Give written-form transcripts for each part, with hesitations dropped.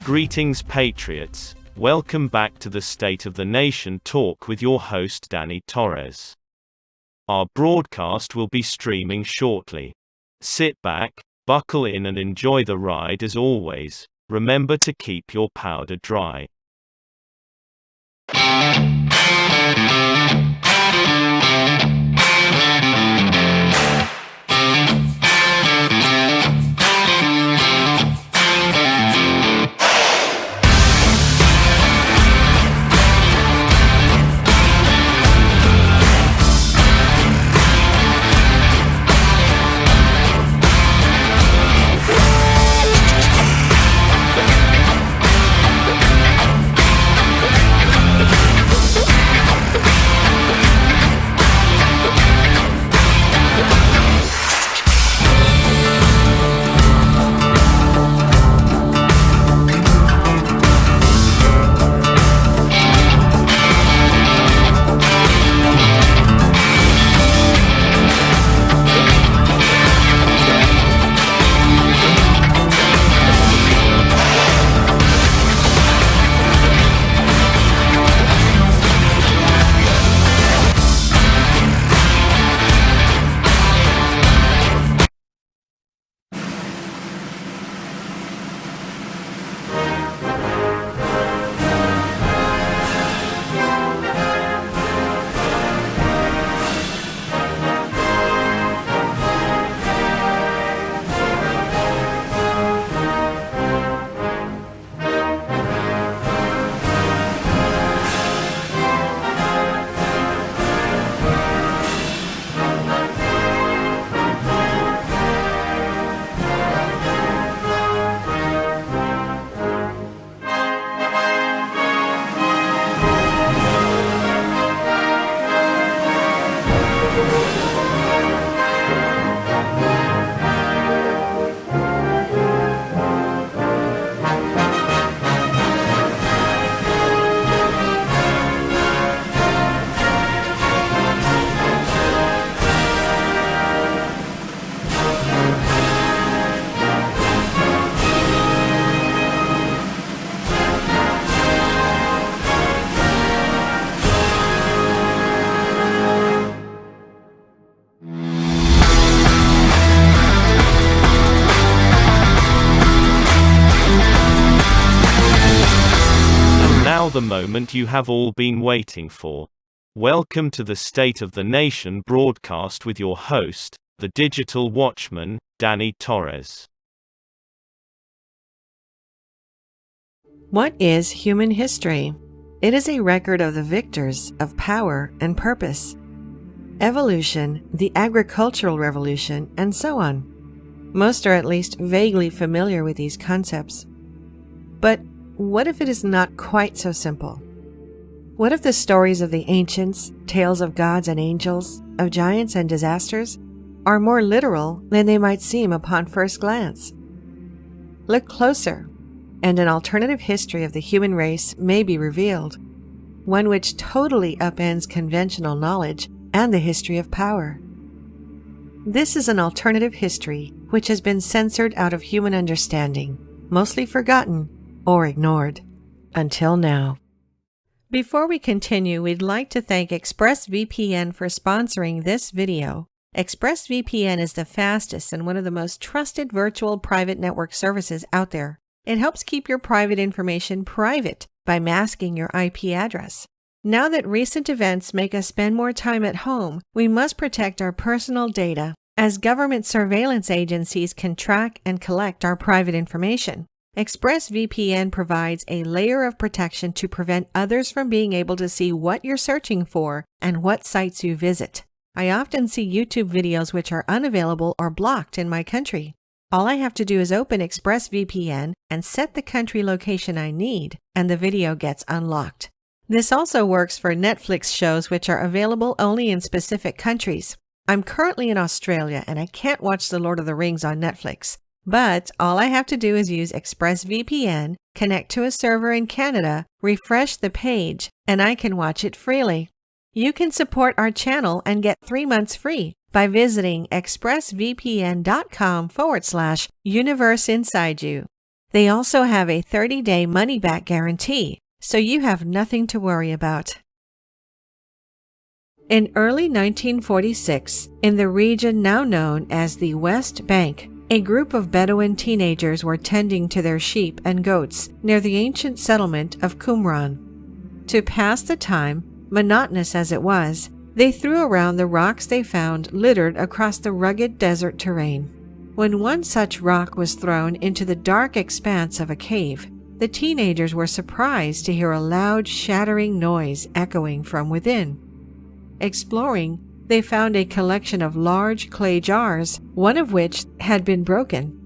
Greetings, patriots. Welcome back to the State of the Nation talk with your host Danny Torres. Our broadcast will be streaming shortly. Sit back, buckle in and enjoy the ride as always. Remember to keep your powder dry. The moment you have all been waiting for. Welcome to the State of the Nation broadcast with your host, the Digital Watchman, Danny Torres. What is human history? It is a record of the victors of power and purpose, evolution, the agricultural revolution, and so on. Most are at least vaguely familiar with these concepts. But what if it is not quite so simple? What if the stories of the ancients, tales of gods and angels, of giants and disasters, are more literal than they might seem upon first glance? Look closer, and an alternative history of the human race may be revealed, one which totally upends conventional knowledge and the history of power. This is an alternative history which has been censored out of human understanding, mostly forgotten, or ignored, until now. Before we continue, we'd like to thank ExpressVPN for sponsoring this video. ExpressVPN is the fastest and one of the most trusted virtual private network services out there. It helps keep your private information private by masking your IP address. Now that recent events make us spend more time at home, we must protect our personal data, as government surveillance agencies can track and collect our private information. ExpressVPN provides a layer of protection to prevent others from being able to see what you're searching for and what sites you visit. I often see YouTube videos which are unavailable or blocked in my country. All I have to do is open ExpressVPN and set the country location I need, and the video gets unlocked. This also works for Netflix shows which are available only in specific countries. I'm currently in Australia and I can't watch The Lord of the Rings on Netflix. But all I have to do is use ExpressVPN, connect to a server in Canada, refresh the page, and I can watch it freely. You can support our channel and get 3 months free by visiting expressvpn.com/universeinsideyou. They also have a 30-day money-back guarantee, so you have nothing to worry about. In early 1946, in the region now known as the West Bank, a group of Bedouin teenagers were tending to their sheep and goats near the ancient settlement of Qumran. To pass the time, monotonous as it was, they threw around the rocks they found littered across the rugged desert terrain. When one such rock was thrown into the dark expanse of a cave, the teenagers were surprised to hear a loud, shattering noise echoing from within. Exploring, they found a collection of large clay jars, one of which had been broken.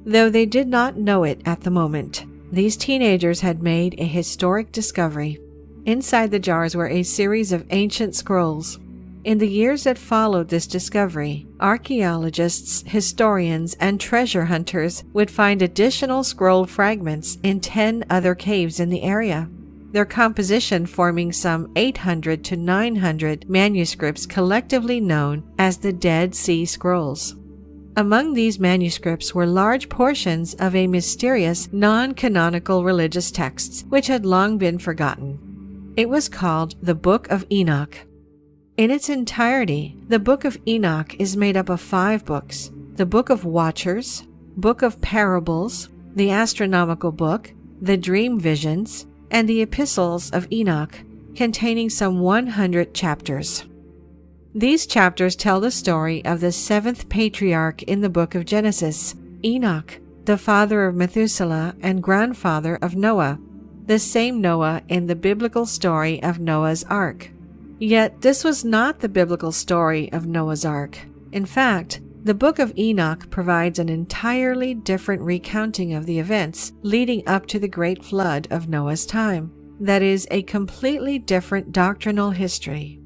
Though they did not know it at the moment, these teenagers had made a historic discovery. Inside the jars were a series of ancient scrolls. In the years that followed this discovery, archaeologists, historians, and treasure hunters would find additional scroll fragments in 10 other caves in the area, their composition forming some 800 to 900 manuscripts collectively known as the Dead Sea Scrolls. Among these manuscripts were large portions of a mysterious, non-canonical religious text which had long been forgotten. It was called the Book of Enoch. In its entirety, the Book of Enoch is made up of 5 books: the Book of Watchers, Book of Parables, the Astronomical Book, the Dream Visions, and the Epistles of Enoch, containing some 100 chapters. These chapters tell the story of the 7th patriarch in the book of Genesis, Enoch, the father of Methuselah and grandfather of Noah, the same Noah in the biblical story of Noah's Ark. Yet this was not the biblical story of Noah's Ark. In fact, the Book of Enoch provides an entirely different recounting of the events leading up to the great flood of Noah's time. That is, a completely different doctrinal history.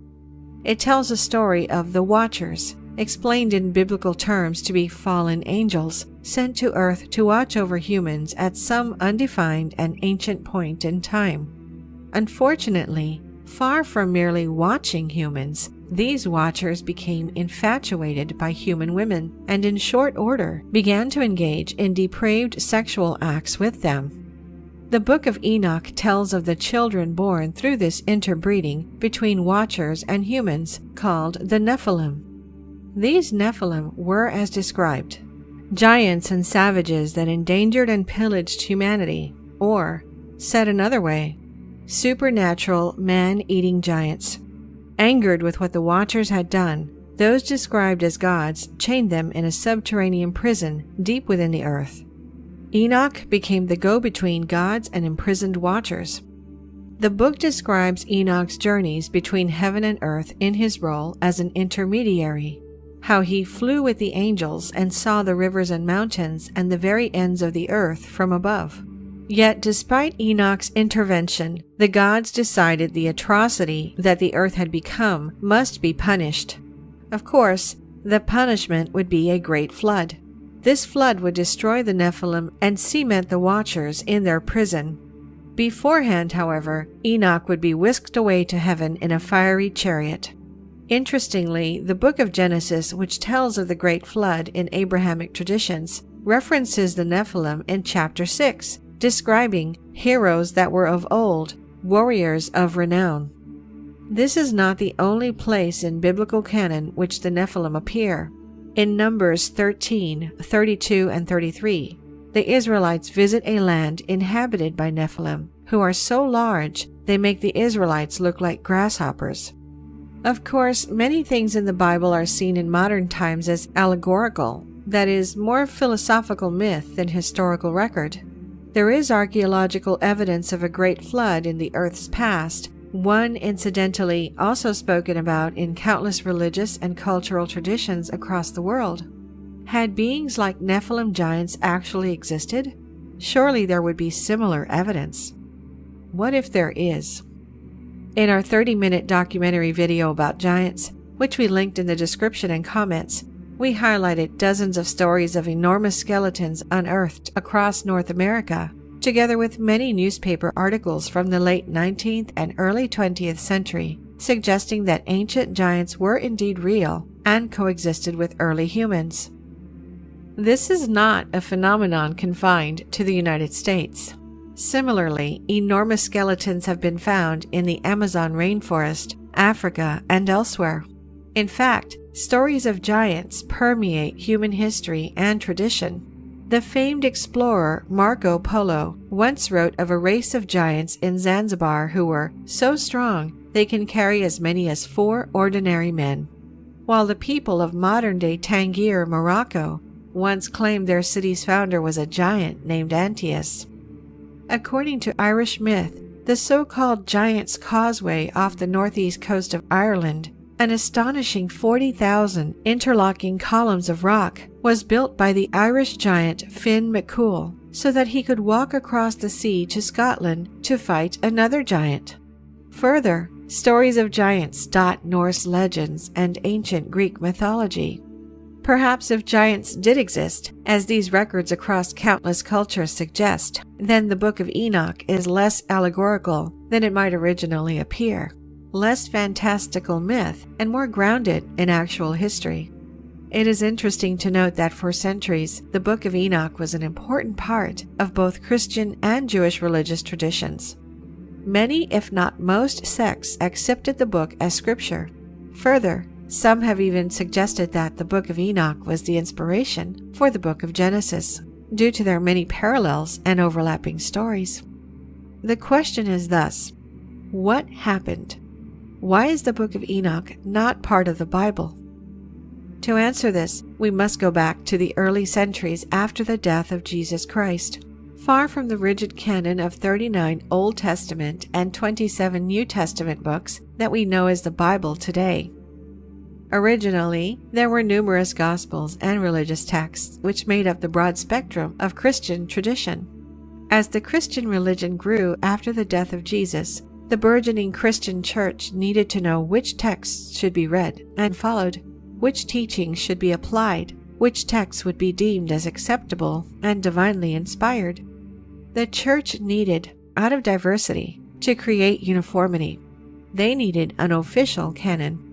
It tells a story of the Watchers, explained in biblical terms to be fallen angels, sent to earth to watch over humans at some undefined and ancient point in time. Unfortunately, far from merely watching humans, these watchers became infatuated by human women and in short order began to engage in depraved sexual acts with them. The Book of Enoch tells of the children born through this interbreeding between watchers and humans called the Nephilim. These Nephilim were as described: giants and savages that endangered and pillaged humanity, or, said another way, supernatural man-eating giants. Angered with what the Watchers had done, those described as gods chained them in a subterranean prison deep within the earth. Enoch became the go-between gods and imprisoned Watchers. The book describes Enoch's journeys between heaven and earth in his role as an intermediary, how he flew with the angels and saw the rivers and mountains and the very ends of the earth from above. Yet despite Enoch's intervention, the gods decided the atrocity that the earth had become must be punished. Of course, the punishment would be a great flood. This flood would destroy the Nephilim and cement the Watchers in their prison. Beforehand, however, Enoch would be whisked away to heaven in a fiery chariot. Interestingly, the book of Genesis, which tells of the great flood in Abrahamic traditions, references the Nephilim in chapter 6, describing heroes that were of old, warriors of renown. This is not the only place in biblical canon which the Nephilim appear. In Numbers 13, 32, and 33, the Israelites visit a land inhabited by Nephilim, who are so large they make the Israelites look like grasshoppers. Of course, many things in the Bible are seen in modern times as allegorical, that is, more philosophical myth than historical record. There is archaeological evidence of a great flood in the Earth's past, one incidentally also spoken about in countless religious and cultural traditions across the world. Had beings like Nephilim giants actually existed? Surely there would be similar evidence. What if there is? In our 30-minute documentary video about giants, which we linked in the description and comments, we highlighted dozens of stories of enormous skeletons unearthed across North America, together with many newspaper articles from the late 19th and early 20th century, suggesting that ancient giants were indeed real and coexisted with early humans. This is not a phenomenon confined to the United States. Similarly, enormous skeletons have been found in the Amazon rainforest, Africa, and elsewhere. In fact, stories of giants permeate human history and tradition. The famed explorer Marco Polo once wrote of a race of giants in Zanzibar who were so strong they can carry as many as 4 ordinary men, while the people of modern-day Tangier, Morocco, once claimed their city's founder was a giant named Antaeus. According to Irish myth, the so-called Giant's Causeway off the northeast coast of Ireland, an astonishing 40,000 interlocking columns of rock, was built by the Irish giant Finn McCool so that he could walk across the sea to Scotland to fight another giant. Further, stories of giants dot Norse legends and ancient Greek mythology. Perhaps if giants did exist, as these records across countless cultures suggest, then the Book of Enoch is less allegorical than it might originally appear, less fantastical myth, and more grounded in actual history. It is interesting to note that for centuries, the Book of Enoch was an important part of both Christian and Jewish religious traditions. Many, if not most, sects accepted the book as scripture. Further, some have even suggested that the Book of Enoch was the inspiration for the Book of Genesis, due to their many parallels and overlapping stories. The question is thus, what happened? Why is the Book of Enoch not part of the Bible? To answer this, we must go back to the early centuries after the death of Jesus Christ. Far from the rigid canon of 39 Old Testament and 27 New Testament books that we know as the Bible today. Originally, there were numerous Gospels and religious texts which made up the broad spectrum of Christian tradition. As the Christian religion grew after the death of Jesus, the burgeoning Christian church needed to know which texts should be read and followed, which teachings should be applied, which texts would be deemed as acceptable and divinely inspired. The church needed, out of diversity, to create uniformity. They needed an official canon.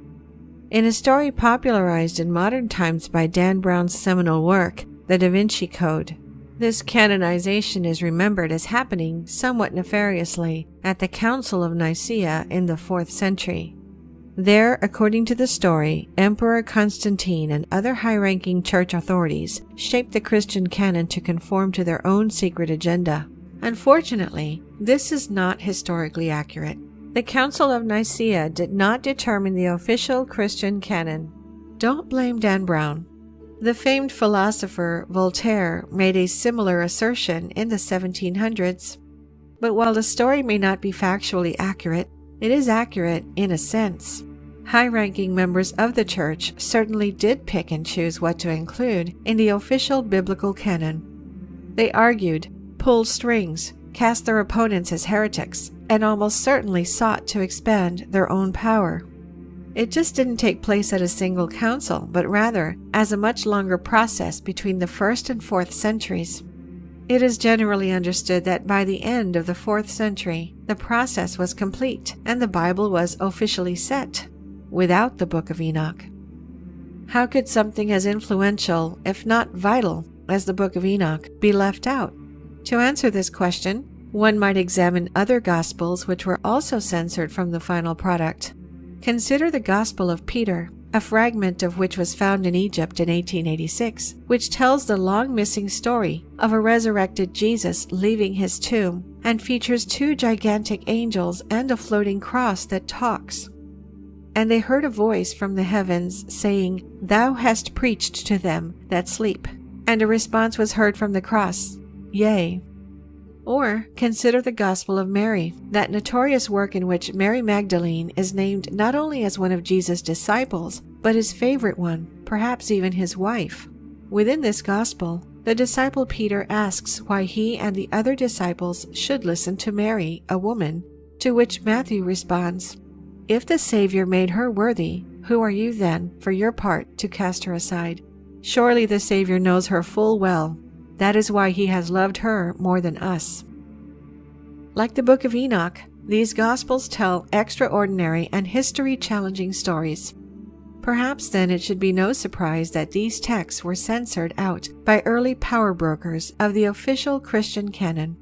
In a story popularized in modern times by Dan Brown's seminal work, The Da Vinci Code, this canonization is remembered as happening somewhat nefariously at the Council of Nicaea in the 4th century. There, according to the story, Emperor Constantine and other high-ranking church authorities shaped the Christian canon to conform to their own secret agenda. Unfortunately, this is not historically accurate. The Council of Nicaea did not determine the official Christian canon. Don't blame Dan Brown. The famed philosopher Voltaire made a similar assertion in the 1700s. But while the story may not be factually accurate, it is accurate in a sense. High-ranking members of the church certainly did pick and choose what to include in the official biblical canon. They argued, pulled strings, cast their opponents as heretics, and almost certainly sought to expand their own power. It just didn't take place at a single council, but rather as a much longer process between the 1st and 4th centuries. It is generally understood that by the end of the 4th century, the process was complete and the Bible was officially set, without the Book of Enoch. How could something as influential, if not vital, as the Book of Enoch be left out? To answer this question, one might examine other Gospels which were also censored from the final product. Consider the Gospel of Peter, a fragment of which was found in Egypt in 1886, which tells the long-missing story of a resurrected Jesus leaving his tomb and features 2 gigantic angels and a floating cross that talks. And they heard a voice from the heavens saying, "Thou hast preached to them that sleep." And a response was heard from the cross, "Yea." Or consider the Gospel of Mary, that notorious work in which Mary Magdalene is named not only as one of Jesus' disciples, but his favorite one, perhaps even his wife. Within this Gospel, the disciple Peter asks why he and the other disciples should listen to Mary, a woman, to which Matthew responds, "If the Savior made her worthy, who are you then, for your part, to cast her aside? Surely the Savior knows her full well. That is why he has loved her more than us." Like the Book of Enoch, these Gospels tell extraordinary and history-challenging stories. Perhaps then it should be no surprise that these texts were censored out by early power brokers of the official Christian canon.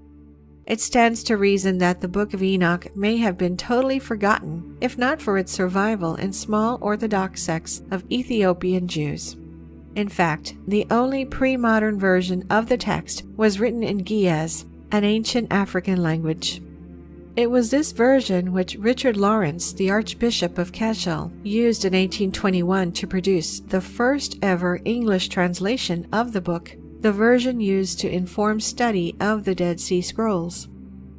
It stands to reason that the Book of Enoch may have been totally forgotten, if not for its survival in small Orthodox sects of Ethiopian Jews. In fact, the only pre-modern version of the text was written in Ge'ez, an ancient African language. It was this version which Richard Lawrence, the Archbishop of Cashel, used in 1821 to produce the first ever English translation of the book, the version used to inform study of the Dead Sea Scrolls.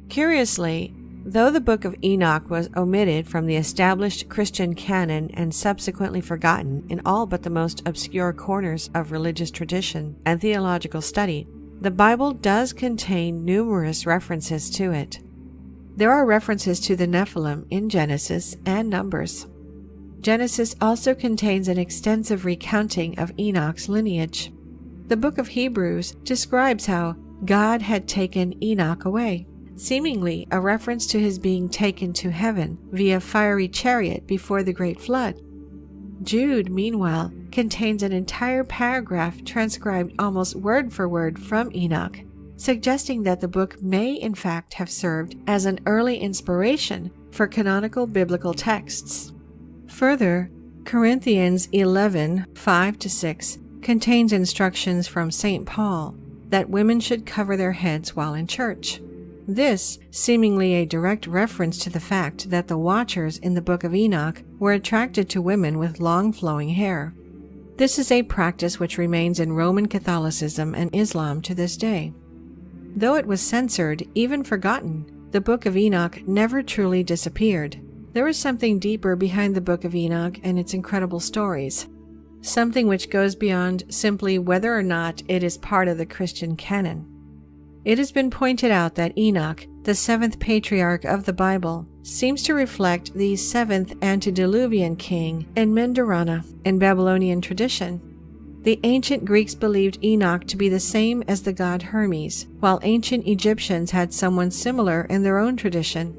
Curiously, though the Book of Enoch was omitted from the established Christian canon and subsequently forgotten in all but the most obscure corners of religious tradition and theological study, the Bible does contain numerous references to it. There are references to the Nephilim in Genesis and Numbers. Genesis also contains an extensive recounting of Enoch's lineage. The book of Hebrews describes how God had taken Enoch away, seemingly a reference to his being taken to heaven via fiery chariot before the great flood. Jude, meanwhile, contains an entire paragraph transcribed almost word for word from Enoch, suggesting that the book may in fact have served as an early inspiration for canonical biblical texts. Further, Corinthians 11:5-6 contains instructions from St. Paul that women should cover their heads while in church. This seemingly a direct reference to the fact that the watchers in the Book of Enoch were attracted to women with long flowing hair. This is a practice which remains in Roman Catholicism and Islam to this day. Though it was censored, even forgotten, the Book of Enoch never truly disappeared. There is something deeper behind the Book of Enoch and its incredible stories, something which goes beyond simply whether or not it is part of the Christian canon. It has been pointed out that Enoch, the seventh patriarch of the Bible, seems to reflect the seventh antediluvian king Enmendarana in Babylonian tradition. The ancient Greeks believed Enoch to be the same as the god Hermes, while ancient Egyptians had someone similar in their own tradition.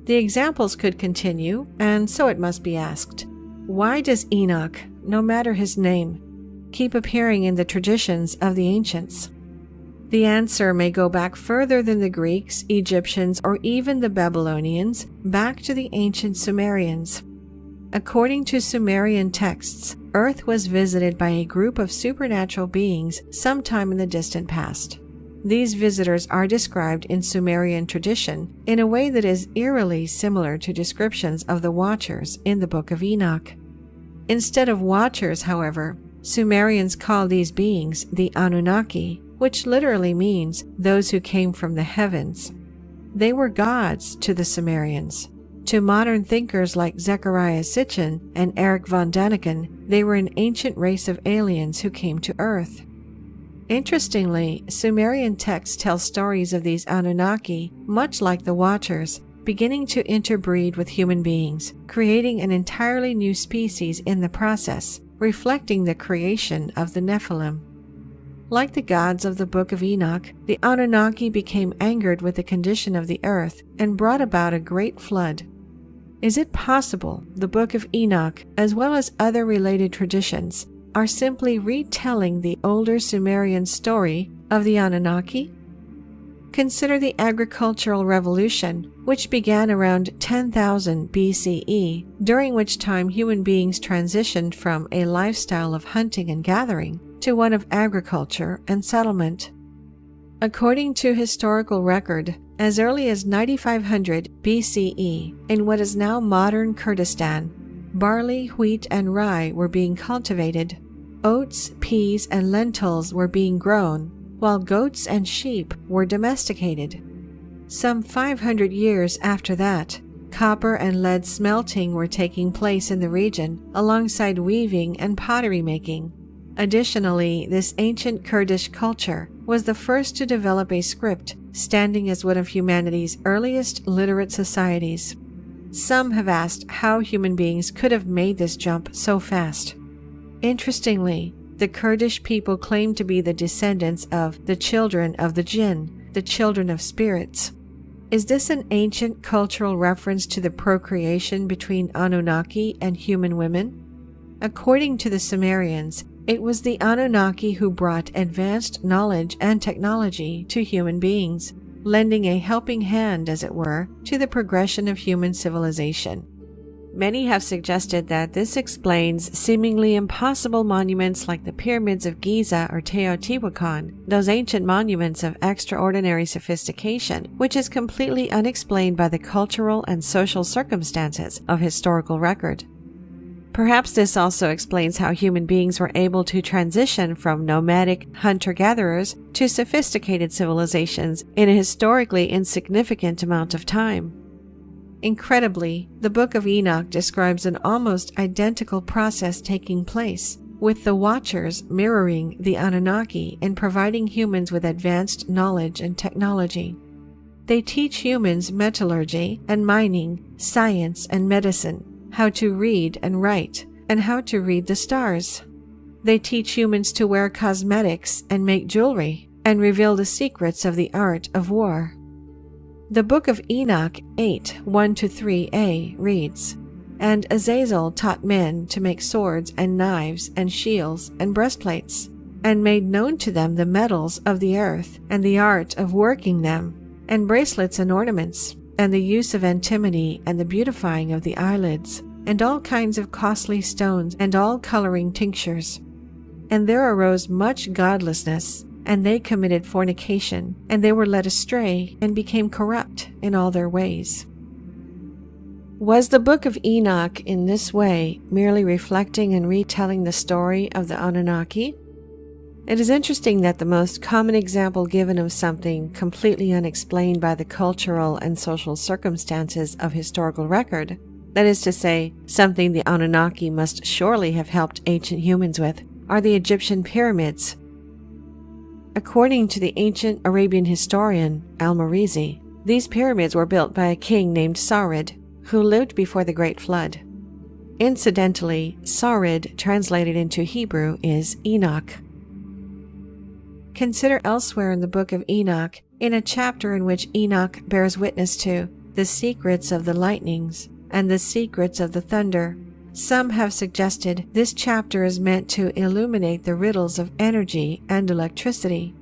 The examples could continue, and so it must be asked, why does Enoch, no matter his name, keep appearing in the traditions of the ancients? The answer may go back further than the Greeks, Egyptians, or even the Babylonians, back to the ancient Sumerians. According to Sumerian texts, Earth was visited by a group of supernatural beings sometime in the distant past. These visitors are described in Sumerian tradition in a way that is eerily similar to descriptions of the Watchers in the Book of Enoch. Instead of Watchers, however, Sumerians call these beings the Anunnaki, which literally means those who came from the heavens. They were gods to the Sumerians. To modern thinkers like Zecharia Sitchin and Eric von Daniken, they were an ancient race of aliens who came to Earth. Interestingly, Sumerian texts tell stories of these Anunnaki, much like the Watchers, beginning to interbreed with human beings, creating an entirely new species in the process, reflecting the creation of the Nephilim. Like the gods of the Book of Enoch, the Anunnaki became angered with the condition of the earth and brought about a great flood. Is it possible the Book of Enoch, as well as other related traditions, are simply retelling the older Sumerian story of the Anunnaki? Consider the agricultural revolution, which began around 10,000 BCE, during which time human beings transitioned from a lifestyle of hunting and gathering to one of agriculture and settlement. According to historical record, as early as 9500 BCE, in what is now modern Kurdistan, barley, wheat, and rye were being cultivated. Oats, peas, and lentils were being grown, while goats and sheep were domesticated. Some 500 years after that, copper and lead smelting were taking place in the region, alongside weaving and pottery making. Additionally, this ancient Kurdish culture was the first to develop a script, standing as one of humanity's earliest literate societies. Some have asked how human beings could have made this jump so fast. Interestingly, the Kurdish people claim to be the descendants of the children of the jinn, the children of spirits. Is this an ancient cultural reference to the procreation between Anunnaki and human women? According to the Sumerians, it was the Anunnaki who brought advanced knowledge and technology to human beings, lending a helping hand, as it were, to the progression of human civilization. Many have suggested that this explains seemingly impossible monuments like the pyramids of Giza or Teotihuacan, those ancient monuments of extraordinary sophistication, which is completely unexplained by the cultural and social circumstances of historical record. Perhaps this also explains how human beings were able to transition from nomadic hunter-gatherers to sophisticated civilizations in a historically insignificant amount of time. Incredibly, the Book of Enoch describes an almost identical process taking place, with the Watchers mirroring the Anunnaki in providing humans with advanced knowledge and technology. They teach humans metallurgy and mining, science and medicine, how to read and write, and how to read the stars. They teach humans to wear cosmetics and make jewelry, and reveal the secrets of the art of war. The Book of Enoch 8:1-3a reads, "And Azazel taught men to make swords and knives and shields and breastplates, and made known to them the metals of the earth and the art of working them, and bracelets and ornaments, and the use of antimony and the beautifying of the eyelids, and all kinds of costly stones and all coloring tinctures. And there arose much godlessness, and they committed fornication, and they were led astray and became corrupt in all their ways." Was the Book of Enoch in this way merely reflecting and retelling the story of the Anunnaki? It is interesting that the most common example given of something completely unexplained by the cultural and social circumstances of historical record, that is to say, something the Anunnaki must surely have helped ancient humans with, are the Egyptian pyramids. According to the ancient Arabian historian Al-Marizi, these pyramids were built by a king named Sarid, who lived before the Great Flood. Incidentally, Sarid, translated into Hebrew, is Enoch. Consider elsewhere in the Book of Enoch, in a chapter in which Enoch bears witness to the secrets of the lightnings and the secrets of the thunder. Some have suggested this chapter is meant to illuminate the riddles of energy and electricity.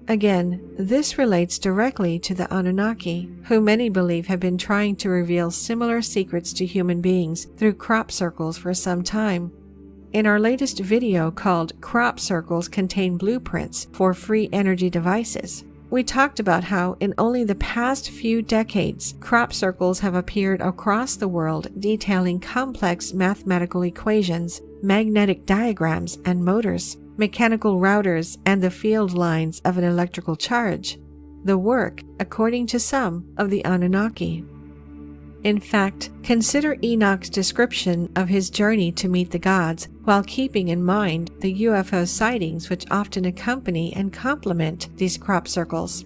Again, this relates directly to the Anunnaki, who many believe have been trying to reveal similar secrets to human beings through crop circles for some time. In our latest video called "Crop Circles Contain Blueprints for Free Energy Devices," we talked about how in only the past few decades, crop circles have appeared across the world detailing complex mathematical equations, magnetic diagrams and motors, mechanical routers, and the field lines of an electrical charge, the work, according to some, of the Anunnaki. In fact, consider Enoch's description of his journey to meet the gods, while keeping in mind the UFO sightings which often accompany and complement these crop circles.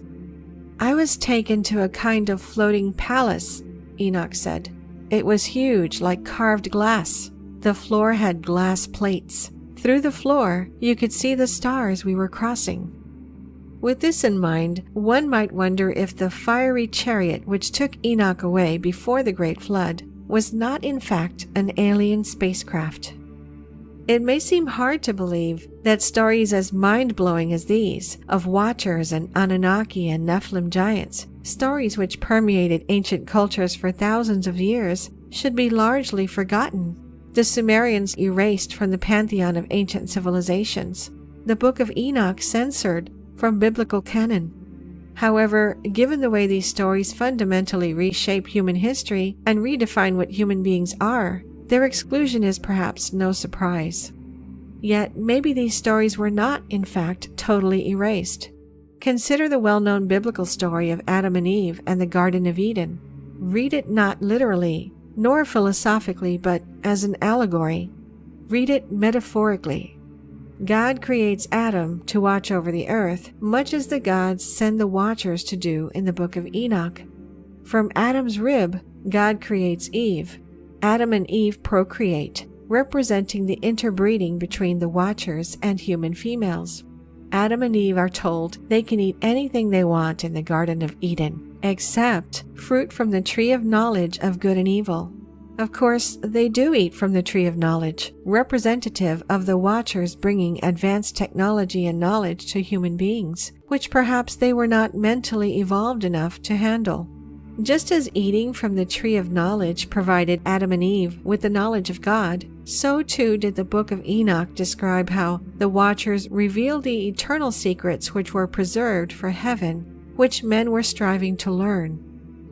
"I was taken to a kind of floating palace," Enoch said. "It was huge, like carved glass. The floor had glass plates. Through the floor, you could see the stars we were crossing." With this in mind, one might wonder if the fiery chariot which took Enoch away before the Great Flood was not in fact an alien spacecraft. It may seem hard to believe that stories as mind-blowing as these, of Watchers and Anunnaki and Nephilim giants, stories which permeated ancient cultures for thousands of years, should be largely forgotten. The Sumerians erased from the pantheon of ancient civilizations. The Book of Enoch censored from biblical canon. However, given the way these stories fundamentally reshape human history and redefine what human beings are, their exclusion is perhaps no surprise. Yet, maybe these stories were not, in fact, totally erased. Consider the well-known biblical story of Adam and Eve and the Garden of Eden. Read it not literally, nor philosophically, but as an allegory. Read it metaphorically. God creates Adam to watch over the earth, much as the gods send the watchers to do in the Book of Enoch. From Adam's rib, God creates Eve. Adam and Eve procreate, representing the interbreeding between the watchers and human females. Adam and Eve are told they can eat anything they want in the Garden of Eden, except fruit from the tree of knowledge of good and evil. Of course, they do eat from the tree of knowledge, representative of the Watchers bringing advanced technology and knowledge to human beings, which perhaps they were not mentally evolved enough to handle. Just as eating from the tree of knowledge provided Adam and Eve with the knowledge of God, so too did the Book of Enoch describe how the Watchers revealed the eternal secrets which were preserved for heaven, which men were striving to learn.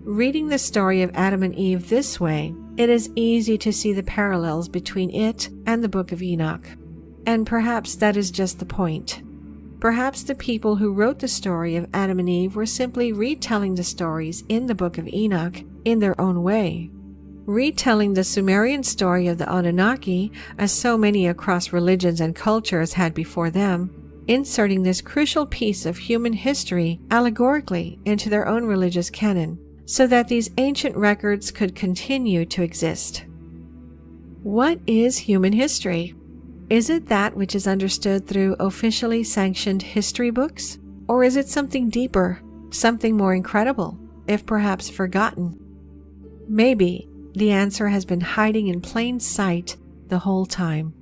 Reading the story of Adam and Eve this way, it is easy to see the parallels between it and the Book of Enoch. And perhaps that is just the point. Perhaps the people who wrote the story of Adam and Eve were simply retelling the stories in the Book of Enoch in their own way. Retelling the Sumerian story of the Anunnaki, as so many across religions and cultures had before them, inserting this crucial piece of human history allegorically into their own religious canon, so that these ancient records could continue to exist. What is human history? Is it that which is understood through officially sanctioned history books? Or is it something deeper, something more incredible, if perhaps forgotten? Maybe the answer has been hiding in plain sight the whole time.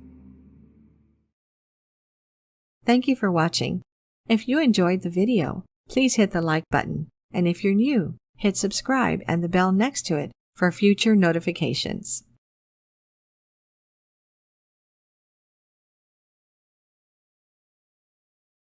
Thank you for watching. If you enjoyed the video, please hit the like button. And if you're new, hit subscribe and the bell next to it for future notifications.